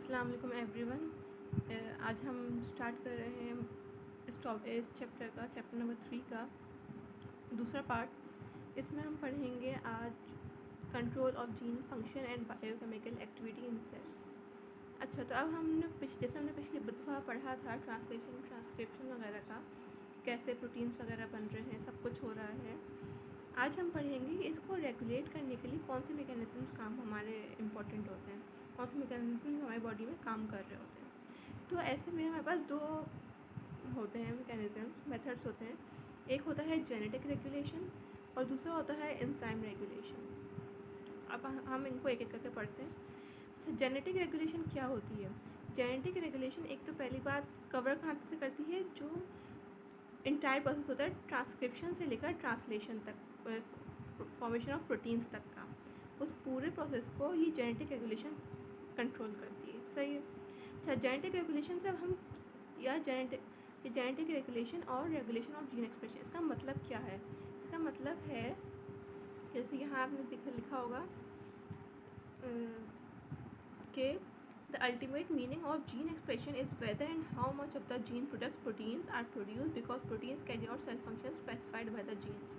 अस्सलाम वालेकुम एवरीवन। आज हम स्टार्ट कर रहे हैं इस चैप्टर का, चैप्टर नंबर 3 का दूसरा पार्ट। इसमें हम पढ़ेंगे आज control of gene function and biochemical activity in cells. अच्छा, तो अब जैसे हमने पिछली दफ़ा पढ़ा था ट्रांसलेशन, ट्रांसक्रिप्शन वगैरह का, कैसे प्रोटीन्स वगैरह बन रहे हैं, सब कुछ हो रहा है। आज हम पढ़ेंगे कि इसको रेगुलेट करने के लिए कौन से मैकेनिज़म्स काम हमारे इम्पोर्टेंट होते हैं, कौन से मैकेनिज़म हमारी बॉडी में काम कर रहे होते हैं। तो ऐसे में हमारे पास दो होते हैं मैकेनिज़म्स, मेथड्स होते हैं। एक होता है जेनेटिक रेगुलेशन और दूसरा होता है एंजाइम रेगुलेशन। अब हम इनको एक एक करके पढ़ते हैं। अच्छा, जेनेटिक रेगुलेशन क्या होती है? जेनेटिक रेगुलेशन एक तो पहली बात कवर कहाँ से करती है, जो इंटायर प्रोसेस होता है ट्रांसक्रिप्शन से लेकर ट्रांसलेशन तक, फॉर्मेशन ऑफ प्रोटीन्स तक का, उस पूरे प्रोसेस को ये जेनेटिक रेगुलेशन कंट्रोल करती है। सही है। अच्छा, जेनेटिक रेगुलेशन से हम जेनेटिक रेगुलेशन और रेगुलेशन ऑफ जीन एक्सप्रेशन, इसका मतलब क्या है? इसका मतलब है, जैसे यहाँ आपने लिखा होगा कि the ultimate meaning of gene expression is whether and how much of the gene products proteins are produced because proteins carry out cell functions specified by the genes।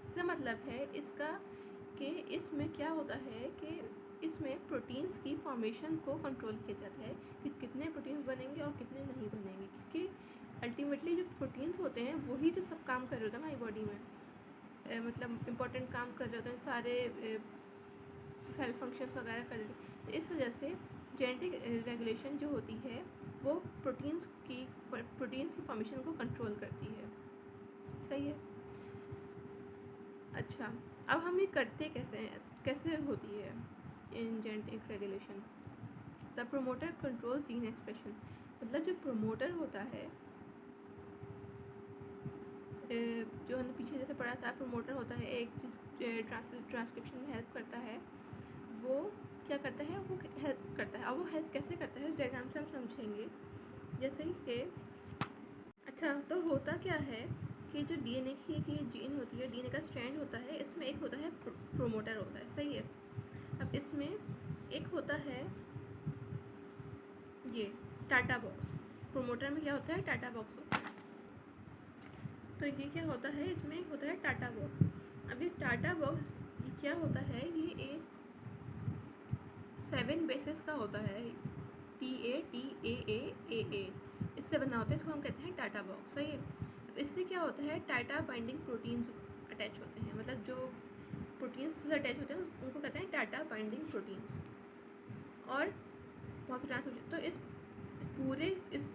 इसका मतलब है इसका कि इसमें क्या होता है कि इसमें प्रोटीन्स की फॉर्मेशन को कंट्रोल किया जाता है कि कितने प्रोटीन्स बनेंगे और कितने नहीं बनेंगे, क्योंकि अल्टीमेटली जो प्रोटीन्स होते हैं वही तो सब काम कर रहे होते हैं हमारी बॉडी में, मतलब इम्पोर्टेंट काम कर रहे होते हैं, सारे सेल फंक्शंस वगैरह कर रहे हैं। तो इस वजह से जेनेटिक रेगुलेशन जो होती है वो प्रोटीन्स की फॉर्मेशन को कंट्रोल करती है। सही है। अच्छा, अब हम ये करते कैसे होती है in genetic regulation? The promoter control gene expression, मतलब जो प्रोमोटर होता है, जो हमने पीछे जैसे पढ़ा था, प्रोमोटर होता है एक ट्रांसक्रिप्शन में हेल्प करता है। वो क्या करता है? वो हेल्प करता है। अब वो हेल्प कैसे करता है, इस डायग्राम से हम समझेंगे। जैसे कि अच्छा, तो होता क्या है कि जो डीएनए की जीन होती है, डीएनए का स्ट्रैंड होता है, इसमें एक होता है प्रोमोटर होता है। सही है। अब इसमें एक होता है ये टाटा बॉक्स। प्रोमोटर में क्या होता है? टाटा बॉक्स होता है। तो ये क्या होता है? इसमें एक होता है टाटा बॉक्स। अब ये टाटा बॉक्स ये क्या होता है? ये एक 7 बेसिस का होता है, TATAA, इससे बना होता है। इसको हम कहते हैं टाटा बॉक्स। सही है। इससे क्या होता है? टाटा बाइंडिंग प्रोटीन्स अटैच होते हैं, मतलब जो प्रोटीन्स से अटैच होते हैं उनको कहते हैं टाटा बाइंडिंग प्रोटीन्स। और बहुत से ट्रांसक्रिप्शन, तो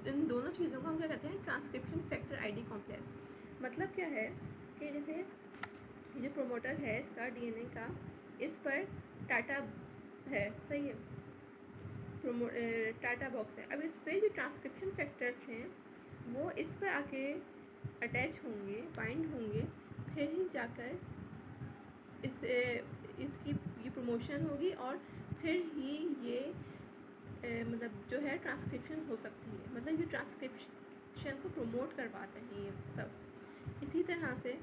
इन दोनों चीज़ों को हम क्या कहते हैं? Transcription factor ID complex. मतलब क्या है कि जैसे जो प्रोमोटर है इसका, डीएनए का, इस पर टाटा है। सही है। टाटा बॉक्स है। अब इस पर जो ट्रांसक्रिप्शन फैक्टर्स हैं वो इस पर आके अटैच होंगे, बाइंड होंगे, फिर ही जाकर इसकी ये प्रमोशन होगी और फिर ही ये मतलब जो है ट्रांसक्रिप्शन हो सकती है। मतलब ये ट्रांसक्रिप्शन को प्रमोट करवाते हैं ये सब। इसी तरह से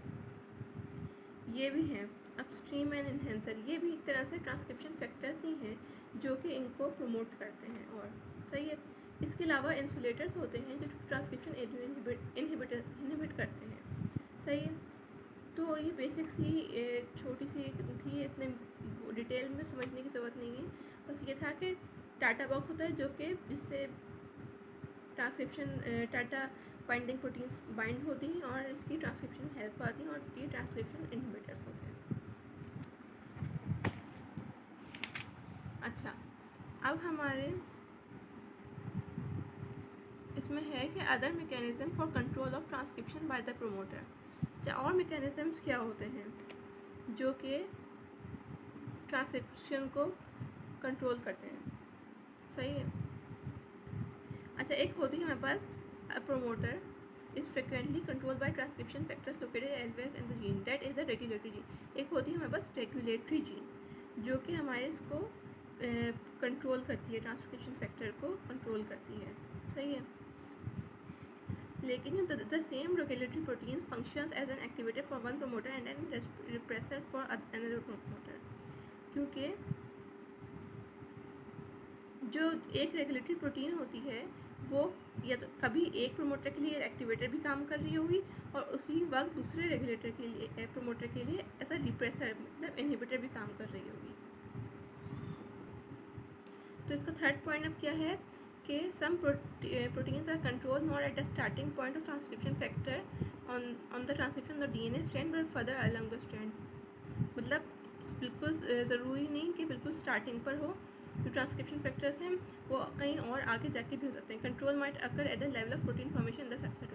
ये भी हैं अपस्ट्रीम एंड इन्हेंसर, ये भी एक तरह से ट्रांसक्रिप्शन फैक्टर्स ही हैं जो कि इनको प्रमोट करते हैं। और सही है। इसके अलावा इंसुलेटर्स होते हैं जो ट्रांसक्रिप्शन इनहिबिट करते हैं। सही है। तो ये बेसिक सी छोटी सी थी, इतने डिटेल में समझने की ज़रूरत नहीं है। बस ये था कि टाटा बॉक्स होता है जो कि जिससे transcription TATA binding proteins bind होती हैं और इसकी ट्रांसक्रिप्शन हेल्प आती है, और ये ट्रांसक्रिप्शन इनहिबिटर्स होते हैं। अच्छा, अब हमारे इसमें है कि other mechanism for control of transcription by the promoter. अच्छा, और मैकेनिज्म्स क्या होते हैं जो कि ट्रांसक्रिप्शन को कंट्रोल करते हैं? सही है। अच्छा, एक होती है हमारे पास a promoter is frequently control by transcription factors located always in the gene, that is the regulatory gene. एक होती है हमारे पास रेगुलेटरी जीन जो कि हमारे इसको कंट्रोल करती है, ट्रांसक्रिप्शन फैक्टर को कंट्रोल करती है। सही है। लेकिन the same regulatory proteins functions as an activator for one promoter and an repressor for another promoter, क्योंकि जो एक रेगुलेटरी प्रोटीन होती है वो या तो कभी एक प्रोमोटर के लिए एक्टिवेटर भी काम कर रही होगी और उसी वक्त दूसरे रेगुलेटर के लिए प्रोमोटर के लिए ऐसा डिप्रेसर मतलब इनहिबिटर भी काम कर रही होगी। तो इसका थर्ड पॉइंट अब क्या है कि some proteins are control not at the starting point of transcription factor on the transcription of DNA strand but further along the strand. मतलब बिल्कुल ज़रूरी नहीं कि बिल्कुल स्टार्टिंग पर हो, जो ट्रांसक्रिप्शन फैक्टर्स हैं वो कहीं और आगे जाके भी हो सकते हैं। Control might occur at the level of protein formation in the subset,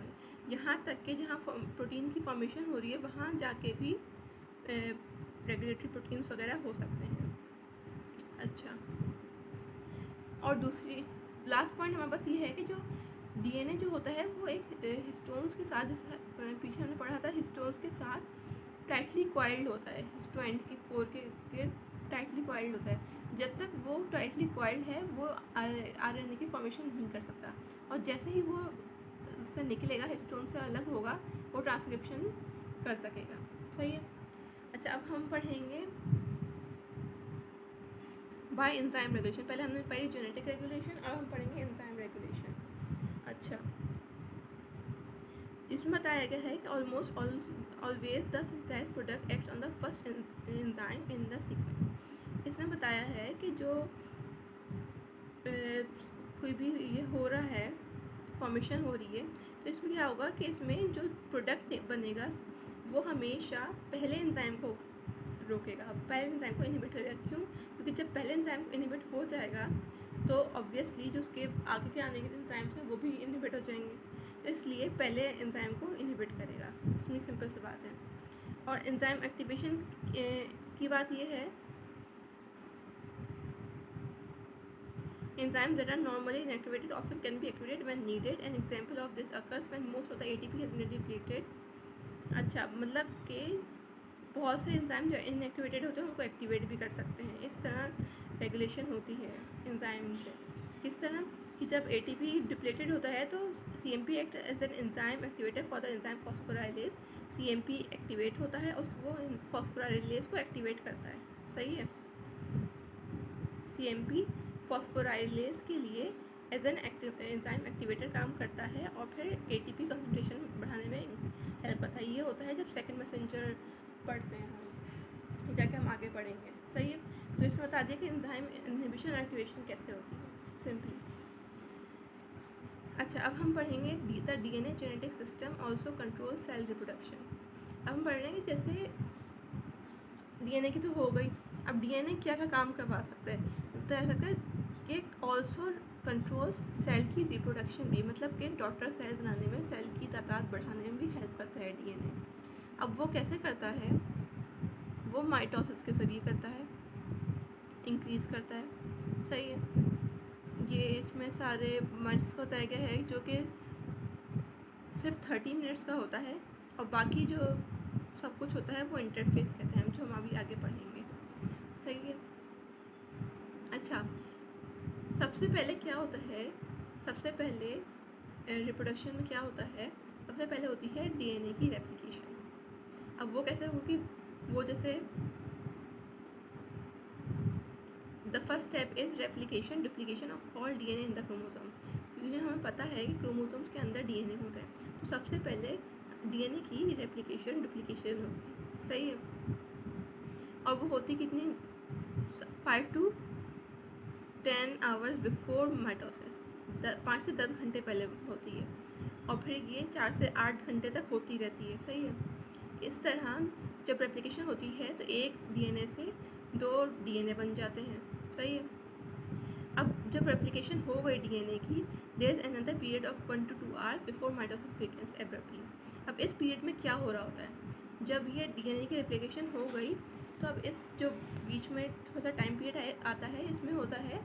यहाँ तक कि जहाँ प्रोटीन की फॉर्मेशन हो रही है वहाँ जाके भी रेगुलेटरी प्रोटीन्स वगैरह हो सकते हैं। अच्छा, और दूसरी लास्ट पॉइंट हमारे पास ये है कि जो डीएनए जो होता है वो एक हिस्टोन्स के साथ, जैसे पीछे हमने पढ़ा था, हिस्टोन्स के साथ टाइटली कॉइल्ड होता है, हिस्टोएंड के कोर के टाइटली कॉइल्ड होता है। जब तक वो टाइटली कॉइल्ड है वो आरएनए की फॉर्मेशन नहीं कर सकता, और जैसे ही वो उससे निकलेगा, हिस्टोन से अलग होगा, वो ट्रांसक्रिप्शन कर सकेगा। सही है। अच्छा, अब हम पढ़ेंगे बाय एंजाइम रेगुलेशन। पहले हमने पढ़ी जेनेटिक रेगुलेशन, अब हम पढ़ेंगे एंजाइम रेगुलेशन। अच्छा, इसमें बताया गया है कि almost always the synthesise product act on the first enzyme in the sequence. इसने बताया है कि जो कोई भी ये हो रहा है, फॉर्मेशन हो रही है, तो इसमें क्या होगा कि इसमें जो प्रोडक्ट बनेगा वो हमेशा पहले एंजाइम को रोकेगा, पहले एंजाइम को इनहिबिट करेगा। क्यों? क्योंकि जब पहले एंजाइम को इनहिबिट हो जाएगा तो ऑब्वियसली जो उसके आगे के आने के एंजाइम्स हैं वो भी इनहिबिट हो जाएंगे, तो इसलिए पहले एंजाइम को इनहिबिट करेगा। इसमें सिंपल सी बात है। और एंजाइम एक्टिवेशन की बात ये है, enzymes that are normally inactivated often can be activated when needed. An example of this occurs when most of the ATP has been depleted. अच्छा, मतलब कि बहुत से एंजाइम जो इनएक्टिवेटेड होते हैं उनको एक्टिवेट भी कर सकते हैं। इस तरह रेगुलेशन होती है एंजाइम से। किस तरह कि जब ATP डिप्लेटेड होता है तो CMP act as an enzyme activator for the enzyme phosphorylase. CMP activate होता है, उसको फॉस्फोराइलेज को एक्टिवेट करता है। सही है। CMP फॉस्फोराइलेज के लिए एज एन एंजाइम एक्टिवेटर काम करता है और फिर ATP कंसंट्रेशन बढ़ाने में हेल्प करता है। ये होता है जब सेकंड मैसेंजर पढ़ते हैं हम, जाके हम आगे पढ़ेंगे। सही है। तो इसमें बता दिया कि एंजाइम इनहिबिशन एक्टिवेशन कैसे होती है सिंपली। अच्छा, अब हम पढ़ेंगे the DNA genetic system also control cell reproduction. अब हम पढ़ लेंगे जैसे DNA की तो हो गई, अब DNA क्या क्या काम करवा सकता है, तो ऐसा कर कि ऑल्सो कंट्रोल्स सेल की रिप्रोडक्शन भी, मतलब कि डॉटर सेल बनाने में, सेल की तादाद बढ़ाने में भी हेल्प करता है DNA। अब वो कैसे करता है, वो माइटोसिस के ज़रिए करता है, इंक्रीज़ करता है। सही है। ये इसमें सारे मंथ्स को बताया गया है जो कि सिर्फ 30 मिनट्स का होता है, और बाकी जो सब कुछ होता है वो इंटरफेस कहते हैं, जो हम अभी आगे पढ़ेंगे। सही है। अच्छा, सबसे पहले क्या होता है, सबसे पहले रिप्रोडक्शन में क्या होता है, सबसे पहले होती है DNA की रेप्लिकेशन। अब वो कैसे होगी, वो जैसे the first step is replication duplication of all DNA in the chromosome. क्योंकि हमें पता है कि क्रोमोसोम्स के अंदर DNA होता है, तो सबसे पहले DNA की रेप्लिकेशन डुप्लीकेशन होगी। सही है। और वो होती कितनी, 5 to 10 आवर्स बिफोर माइटोसिस, 5 से 10 घंटे पहले होती है, और फिर ये 4 से 8 घंटे तक होती रहती है। सही है। इस तरह जब रेप्लिकेशन होती है तो एक DNA से 2 DNA बन जाते हैं। सही है। अब जब रेप्लिकेशन हो गई DNA की, there is another period of 1 to 2 hours before mitosis begins abruptly. अब इस पीरियड में क्या हो रहा होता है, जब ये DNA की रेप्लिकेशन हो गई तो अब इस जो बीच में थोड़ा सा टाइम पीरियड आता है, इसमें होता है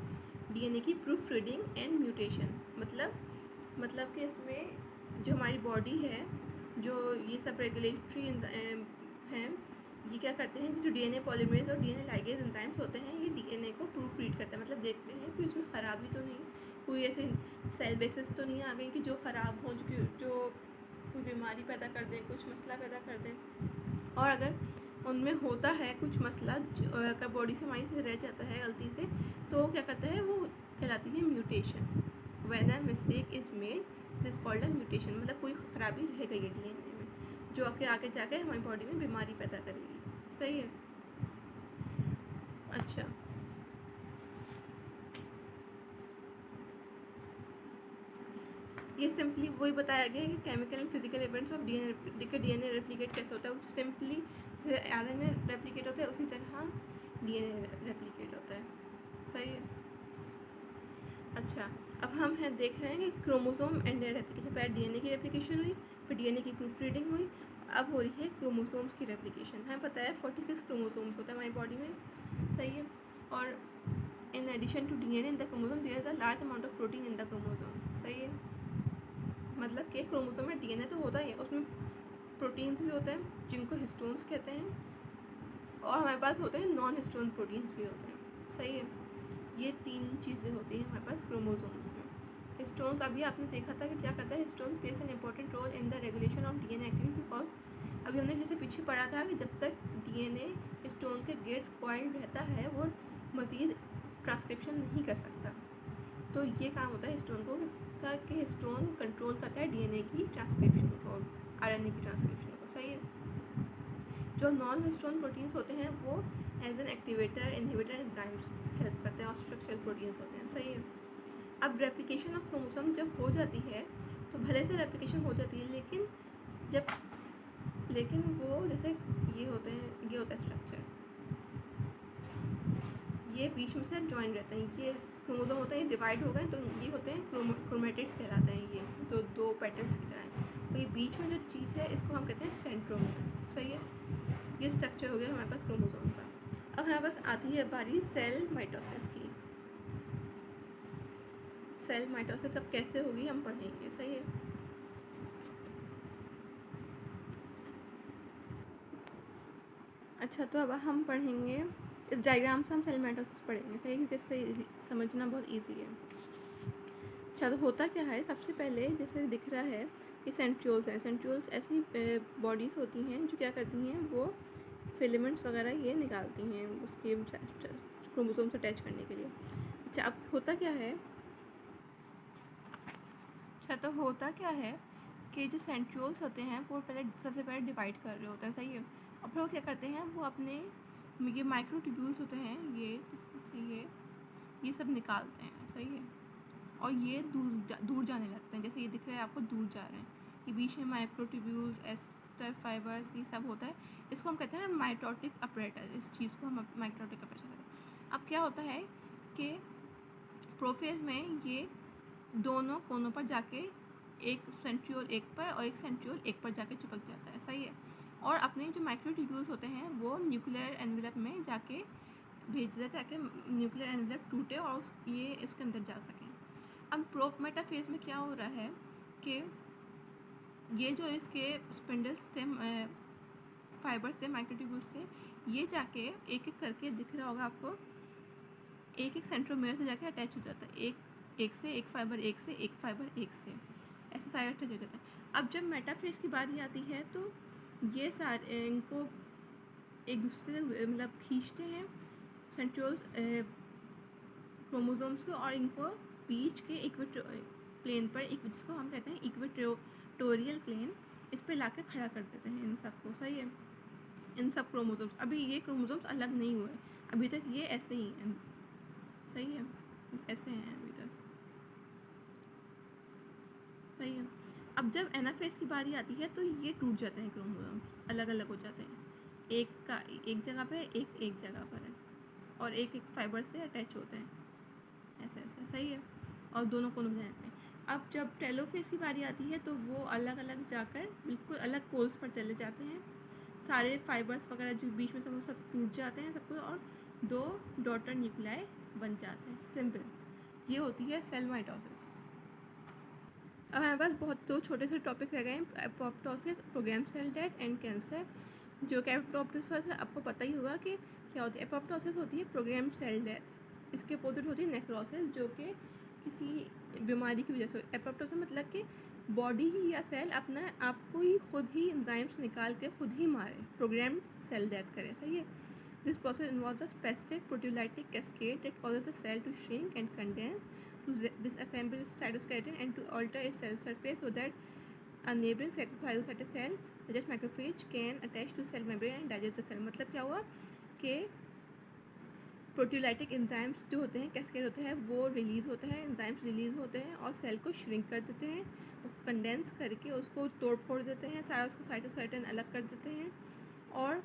DNA की प्रूफ रीडिंग एंड म्यूटेशन। मतलब कि इसमें जो हमारी बॉडी है, जो ये सब रेगुलेटरी हैं, ये क्या करते हैं, जो DNA पॉलीमरेज और DNA लाइगेज एंजाइम्स होते हैं, ये DNA को प्रूफ रीड करते हैं। मतलब देखते हैं कि इसमें ख़राबी तो नहीं, कोई ऐसे सेल बेसिस तो नहीं आ गई कि जो ख़राब हो, जो कोई बीमारी पैदा कर दें, कुछ मसला पैदा कर दें। और अगर उनमें होता है कुछ मसला, अगर बॉडी से हमारी से रह जाता है गलती से, तो क्या करता है वो कहलाती है mutation. When a mistake is made this called a mutation, मतलब कोई खराबी रह गई है डीएनए में जो आगे जाकर हमारी बॉडी में बीमारी पैदा करेगी। सही है। अच्छा, ये सिंपली वही बताया गया है कि chemical and physical events of DNA replicate कैसे होता है। वो सिंपली आरएनए रेप्लिकेट होता है उसी तरह डीएनए रेप्लिकेट होता है। सही है। अच्छा, अब हम हैं देख रहे हैं कि क्रोमोसोम एंड रेप्लिकेशन। पहले डीएनए की रेप्लिकेशन हुई, फिर डीएनए की प्रूफ रीडिंग हुई, अब हो रही है क्रोमोसोम्स की रेप्लिकेशन। हमें पता है 46 क्रोमोसोम्स होते हैं हमारी बॉडी में। सही है। और in addition to DNA in the chromosome there is a large amount of protein in the chromosome. सही है। मतलब कि क्रोमोसोम में डीएनए तो होता ही है, उसमें प्रोटीन्स भी होते हैं जिनको हिस्टोन्स कहते हैं, और हमारे पास होते हैं नॉन हिस्टोन प्रोटीन्स भी होते हैं। सही है। ये 3 चीज़ें होती हैं हमारे पास क्रोमोसोम्स में। हिस्टोन्स अभी आपने देखा था कि क्या करता है, histone plays an important role in the regulation of DNA activity, because अभी हमने जैसे पीछे पढ़ा था कि जब तक डीएनए हिस्टोन के गेट कॉइल्ड रहता है वो मज़ीद ट्रांसक्रिप्शन नहीं कर सकता। तो ये काम होता है हिस्टोन को का कि हिस्टोन कंट्रोल करता है डीएनए की ट्रांसक्रिप्शन को, आरएनए की ट्रांसक्रिप्शन को। सही है। जो नॉन हिस्टोन प्रोटीन्स होते हैं वो as an activator, inhibitor, enzymes help करते हैं और स्ट्रक्चरल प्रोटीन्स होते हैं। सही है। अब रेप्लिकेशन ऑफ क्रोमोसोम जब हो जाती है तो भले से रेप्लिकेशन हो जाती है, लेकिन वो जैसे ये होते हैं, ये होता है स्ट्रक्चर, ये बीच में से जॉइन रहते हैं। ये क्रोमोसोम होते हैं, ये डिवाइड हो गए तो ये होते हैं क्रोमेटिड्स कहलाते हैं। ये तो 2 पेटल्स की तरह हैं। तो ये बीच में जो चीज़ है इसको हम कहते हैं सेंट्रोमियर। सही है। ये स्ट्रक्चर हो गया हमारे पास क्रोमोसोम का। अब हमारे पास आती है बारी सेल माइटोसिस की। सेल माइटोसिस अब कैसे होगी हम पढ़ेंगे। सही है। अच्छा, तो अब हम पढ़ेंगे इस डायग्राम से हम सेल माइटोसिस पढ़ेंगे। सही है, क्योंकि इससे समझना बहुत ईजी है। अच्छा, तो होता क्या है, सबसे पहले जैसे दिख रहा है कि सेंट्रियोल्स हैं। सेंट्रियोल्स ऐसी बॉडीज़ होती हैं जो क्या करती हैं, वो फिलामेंट्स वगैरह ये निकालती हैं उसके क्रोमोसोम से अटैच करने के लिए। अच्छा, अब होता क्या है, तो होता क्या है कि जो सेंट्रियोल्स होते हैं वो सबसे पहले डिवाइड कर रहे होते हैं। सही है। और फिर वो क्या करते हैं, वो अपने ये माइक्रोट्यूब्यूल्स होते हैं, ये सब निकालते हैं। सही है। और ये दूर जाने लगते हैं, जैसे ये दिख रहा है आपको, दूर जा रहे हैं। ये बीच में माइक्रोट्यूब्यूल्स, एस्टर फाइबर्स, ये सब होता है। इसको हम कहते हैं माइटोटिक अपरेटस। इस चीज़ को हम माइटोटिक अपरेटस कहते हैं। अब क्या होता है कि प्रोफेज में ये दोनों कोनों पर जाके एक सेंट्रियोल एक पर और एक सेंट्रियोल एक पर जाके चिपक जाता है। सही है। और अपने जो माइक्रोट्यूब्यूल्स होते हैं वो न्यूक्लियर एनवेलप में जाके भेज देते हैं ताकि न्यूक्लियर एनवेलप टूटे और ये इसके अंदर जा सकें। अब प्रोप मेटाफेज में क्या हो रहा है कि ये जो इसके स्पिंडल्स थे, फाइबर्स थे, माइक्रोट्यूब्यूल्स थे, ये जाके एक एक करके दिख रहा होगा आपको, एक एक सेंट्रोमियर से जाके अटैच हो जाता है। एक से एक फाइबर, एक से एक फाइबर, एक से ऐसे सारे अटैच हो जाते हैं। अब जब मेटाफेज की बारी आती है तो ये सारे इनको एक दूसरे से मतलब खींचते हैं सेंट्रियोल्स क्रोमोसोम्स को, और इनको बीच के प्लेन पर, जिसको हम कहते हैं इक्वेटोरियल प्लेन, इस पर लाके खड़ा कर देते हैं इन सबको। सही है। इन सब क्रोमोसोम्स, अभी ये क्रोमोसोम्स अलग नहीं हुए, अभी तक ये ऐसे ही हैं। सही है, ऐसे हैं अभी तक। सही है। अब जब एनाफेज की बारी आती है तो ये टूट जाते हैं क्रोमोसोम्स, अलग अलग हो जाते हैं। एक का एक जगह पे, एक जगह पर है, और एक एक फाइबर से अटैच होते हैं ऐसे ऐसे। सही है। और दोनों कोनों में जाते हैं। अब जब टेलोफेज की बारी आती है तो वो अलग अलग जाकर बिल्कुल अलग पोल्स पर चले जाते हैं। सारे फाइबर्स वगैरह जो बीच में से वो सब टूट जाते हैं सबको, और 2 डॉटर न्यूक्लियाई बन जाते हैं। सिंपल। ये होती है सेल माइटोसिस। अब हमारे पास बहुत 2 छोटे से टॉपिक रह गए हैं, apoptosis, programme cell death and cancer. जो कि एपोप्टोसिस है आपको पता ही होगा कि क्या होती है। एपोप्टोसिस होती है प्रोग्राम सेल डेथ, इसके अपोजिट होती है नेक्रोसिस, जो कि किसी बीमारी की वजह से। एपोप्टोसिस मतलब कि बॉडी ही या सेल अपना आपको ही खुद ही एंजाइम्स निकाल के खुद ही मारे, प्रोग्राम सेल डेथ करे। सही है। This process involves a specific proteolytic cascade that causes the cell to shrink and condense, to disassemble its cytoskeleton and to alter its cell surface so that a neighboring phagocytic cell such as macrophage can attach to cell membrane and digest the cell. मतलब क्या हुआ कि proteolytic enzymes जो होते हैं, cascade होते हैं, वो रिलीज़ होता है, एंजाइम्स रिलीज़ होते हैं और सेल को श्रिंक कर देते हैं, उसको कंडेंस करके उसको तोड़ फोड़ देते हैं, सारा उसको साइटोस्केलेटन अलग कर देते हैं और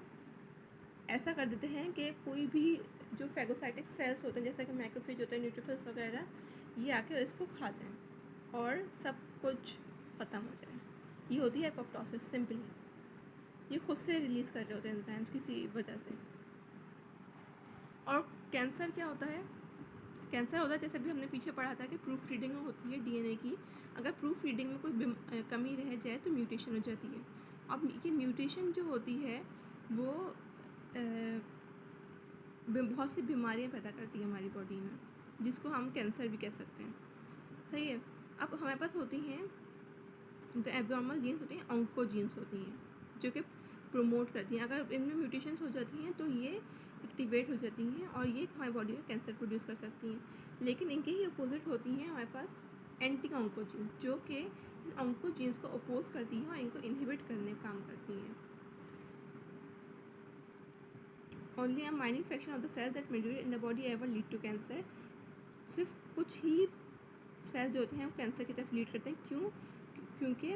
ऐसा कर देते हैं कि कोई भी जो फैगोसाइटिक सेल्स होते हैं जैसे कि मैक्रोफेज होते हैं, न्यूट्रोफिल्स वगैरह, ये आके इसको खा जाएं और सब कुछ ख़त्म हो जाए। ये होती है एपोप्टोसिस। सिंपली ये खुद से रिलीज़ कर रहे होते हैं एंजाइम्स किसी वजह से। और कैंसर क्या होता है? कैंसर होता है जैसे भी हमने पीछे पढ़ा था कि प्रूफ रीडिंग होती है डीएनए की। अगर प्रूफ रीडिंग में कोई कमी रह जाए तो म्यूटेशन हो जाती है। अब ये म्यूटेशन जो होती है वो बहुत सी बीमारियां पैदा करती है हमारी बॉडी में, जिसको हम कैंसर भी कह सकते हैं। सही है। अब हमारे पास होती हैं जो एब्नॉर्मल जीन्स होती हैं, ऑन्कोजीन्स होती हैं, जो कि प्रमोट करती हैं। अगर इनमें म्यूटेशंस हो जाती हैं तो ये एक्टिवेट हो जाती हैं और ये हमारी बॉडी में कैंसर प्रोड्यूस कर सकती हैं। लेकिन इनके ही अपोजिट होती हैं हमारे पास एंटी ऑन्कोजीन्स, जो कि इन ऑन्कोजीन्स को अपोज करती हैं और इनको इनहिबिट करने का काम करती हैं। Only a minor fraction of the cells that mature in the body ever lead to cancer. सिर्फ कुछ ही सेल्स जो होते हैं वो कैंसर की तरफ लीड करते हैं। क्यों? क्योंकि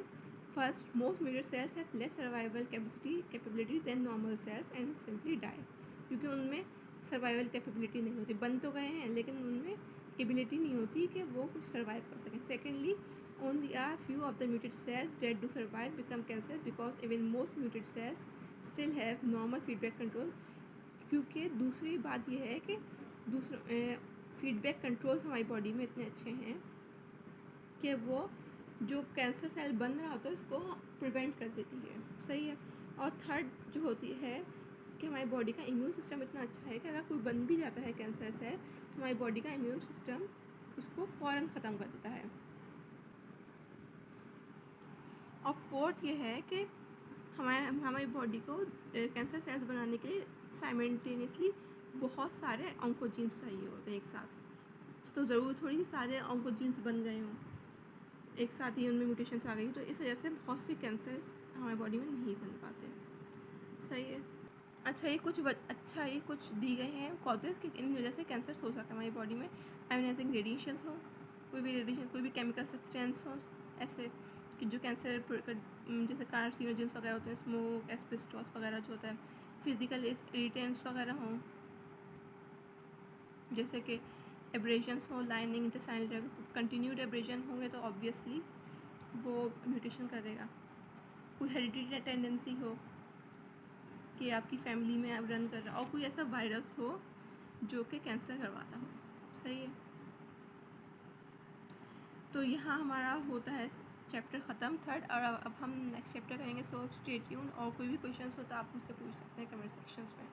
first, most mature cells have less survival capability than normal cells and simply die. क्योंकि उनमें सर्वाइवल कैपेबिलिटी नहीं होती, बन तो गए हैं लेकिन उनमें एबिलिटी नहीं होती कि वो कुछ सर्वाइव कर सकें। Secondly, only are few of the mutated cells that do survive become cancer because even most mutated cells still have normal feedback control. क्योंकि दूसरी बात यह है कि फीडबैक कंट्रोल्स हमारी बॉडी में इतने अच्छे हैं कि वो जो कैंसर सेल बन रहा होता है उसको प्रिवेंट कर देती है। सही है। और थर्ड जो होती है कि हमारी बॉडी का इम्यून सिस्टम इतना अच्छा है कि अगर कोई बन भी जाता है कैंसर सेल तो हमारी बॉडी का इम्यून सिस्टम उसको फ़ौरन ख़त्म कर देता है। और फोर्थ ये है कि हमारी बॉडी को कैंसर सेल्स बनाने के लिए साइमल्टेनियसली बहुत सारे ऑन्कोजीन्स चाहिए होते हैं एक साथ। तो ज़रूर थोड़ी सारे ऑन्कोजीन्स बन गए हों एक साथ ही, उनमें म्यूटेशंस आ गई, तो इस वजह से बहुत से कैंसर्स हमारी बॉडी में नहीं बन पाते। सही है। अच्छा, ये कुछ दी गए हैं कॉजेज़ कि इन वजह से कैंसर हो सकता है हमारी बॉडी में। आयोनाइजिंग रेडिएशंस हो, कोई भी केमिकल सब्सटेंस हो ऐसे कि जो कैंसर जैसे कार्सिनोजेंस वगैरह होते हैं, स्मोक, एस्बेस्टॉस वगैरह जो होता है, फिजिकल इरिटेंट्स वगैरह हों जैसे कि एब्रेशंस हो, लाइनिंग इंटेस्टाइनल कंटिन्यूड एब्रेशन होंगे तो ऑब्वियसली वो म्यूटेशन करेगा। कोई हेरिडिटरी टेंडेंसी हो कि आपकी फैमिली में आप रन कर रहा, और कोई ऐसा वायरस हो जो कि कैंसर करवाता हो। सही है। तो यहाँ हमारा होता है चैप्टर ख़त्म थर्ड, और अब हम नेक्स्ट चैप्टर करेंगे। So stay tune. और कोई भी क्वेश्चंस हो तो आप मुझसे पूछ सकते हैं कमेंट सेक्शंस में।